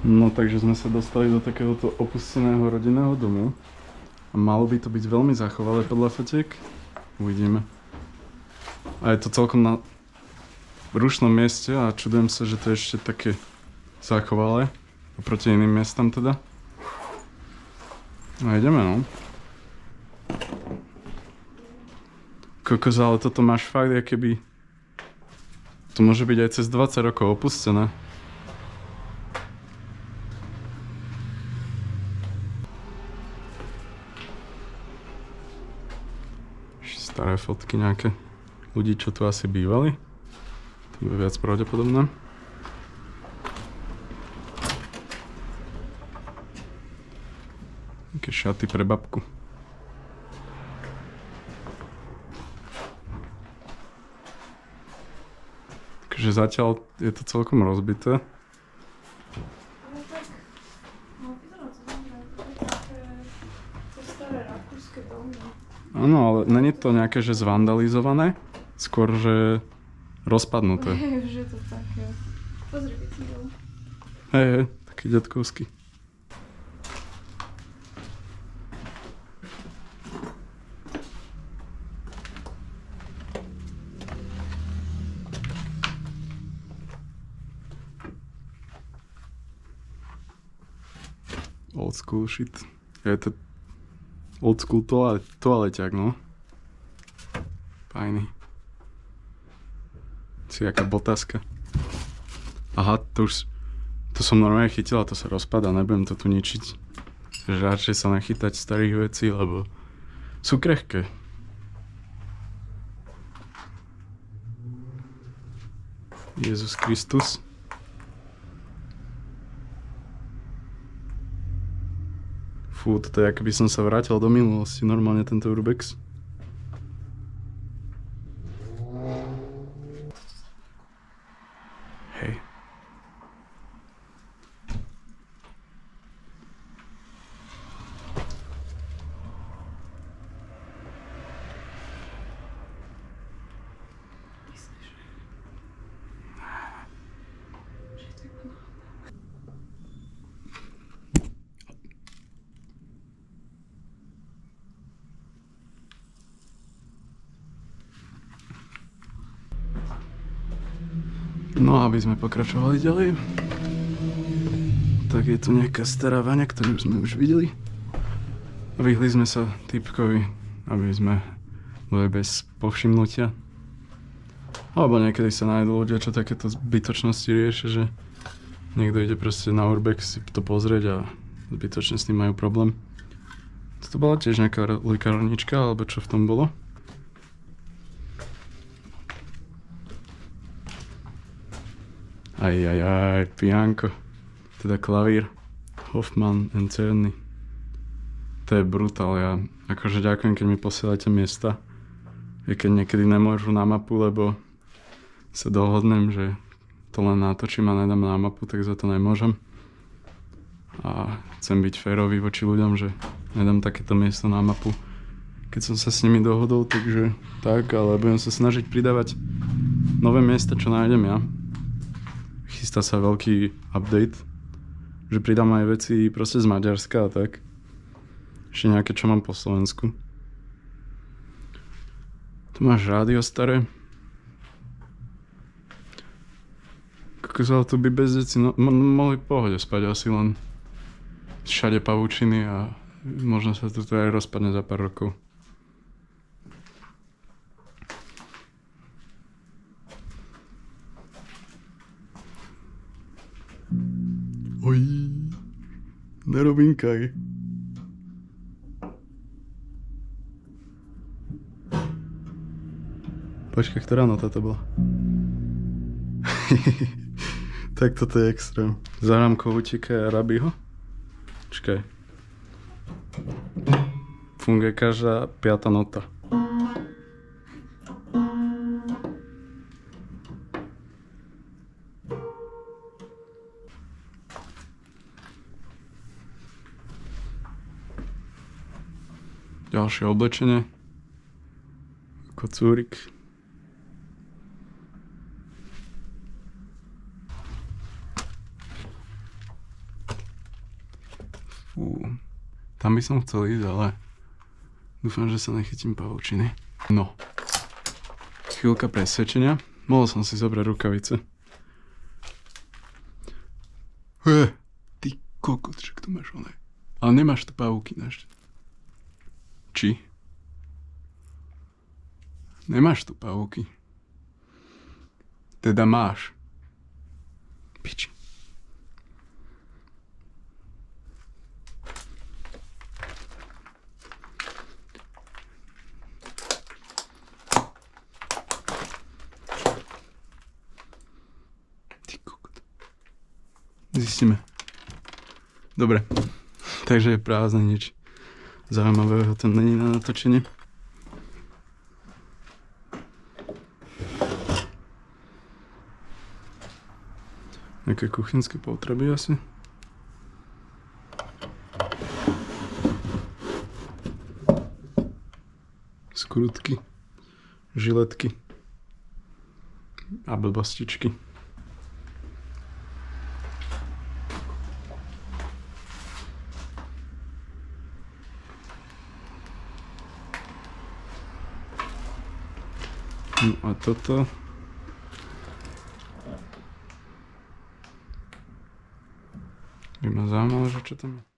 No takže sme sa dostali do takéhoto opusteného rodinného domu. A malo by to byť veľmi zachovalé podľa fotiek. Uvidíme. A je to celkom na rušnom mieste a čudujem sa, že to je ešte také zachovalé. Oproti iným miestam teda. No ideme, no. Kokos, ale toto máš fakt, keby... To môže byť aj cez 20 rokov opustené. Staré fotky nejaké ľudí, čo tu asi bývali. To bude viac pravdepodobné. Také šaty pre babku. Takže zatiaľ je to celkom rozbité. Áno, ale není to nejaké, že zvandalizované, skôr, že rozpadnuté. Hej, už je to také. Pozri, keď si dol. Hej, taký detkovský. Old school shit. Je to old school toaleťák, no. Fajný. Si jaká botaska. Aha, to som normálne chytil a to sa rozpadá, nebudem to tu ničiť. Radšej sa nechytať starých vecí, lebo sú krehké. Jezus Kristus. Fú, toto je, ako by som sa vrátil do minulosti, normálne tento urbex. Hej. No aby sme pokračovali ďalej, tak je tu nejaká stará vaňa, ktorú sme už videli. Vyhli sme sa typkovi, aby sme boli bez povšimnutia. Alebo niekedy sa nájdú ľudia, čo takéto zbytočnosti riešia, že niekto ide proste na urbex si to pozrieť a zbytočne s tým majú problém. Toto bola tiež nejaká lekárnička, alebo čo v tom bolo? Aj, pianko. Teda klavír. Hoffman and Czerny. To je brutál, ja akože ďakujem, keď mi posielate miesta. I keď niekedy nemôžu na mapu, lebo sa dohodnem, že to len natočím a nedám na mapu, tak za to nemôžem. A chcem byť férový voči ľuďom, že nedám takéto miesto na mapu, keď som sa s nimi dohodol, takže tak, ale budem sa snažiť pridávať nové miesta, čo nájdem ja. Chystá sa veľký update, že pridám aj veci proste z Maďarska a tak. Ešte nejaké, čo mám po Slovensku. Tu máš rádio staré. Kokos, tu by bez deci mohli v pohode spať asi len všade pavučiny a možno sa to aj rozpadne za pár rokov. Oj, nerobinkaj. Počkaj, ktorá nota to bola? Tak toto je extrém. Zahrám Kohutíka a Rabiho? Počkaj. Funguje každá 5. nota. Ďalšie oblečenie. Kocúrik. Fú, tam by som chcel ísť, ale dúfam, že sa nechytím pavučiny. No, chvíľka presvedčenia. Mohol som si zobrať rukavice. Ty kokot, však tu máš oné. Ale nemáš tu pavúky ešte. Či? Nemáš tu pavúky. Teda máš. Piči. Ty kokot. Zistíme. Dobre. Takže je prázdne, nič zaujímavého tam není na natočenie. Nejaké kuchynské potreby asi. Skrutky, žiletky a blbostičky. No a toto by ma zaujímalo, že čo tam je.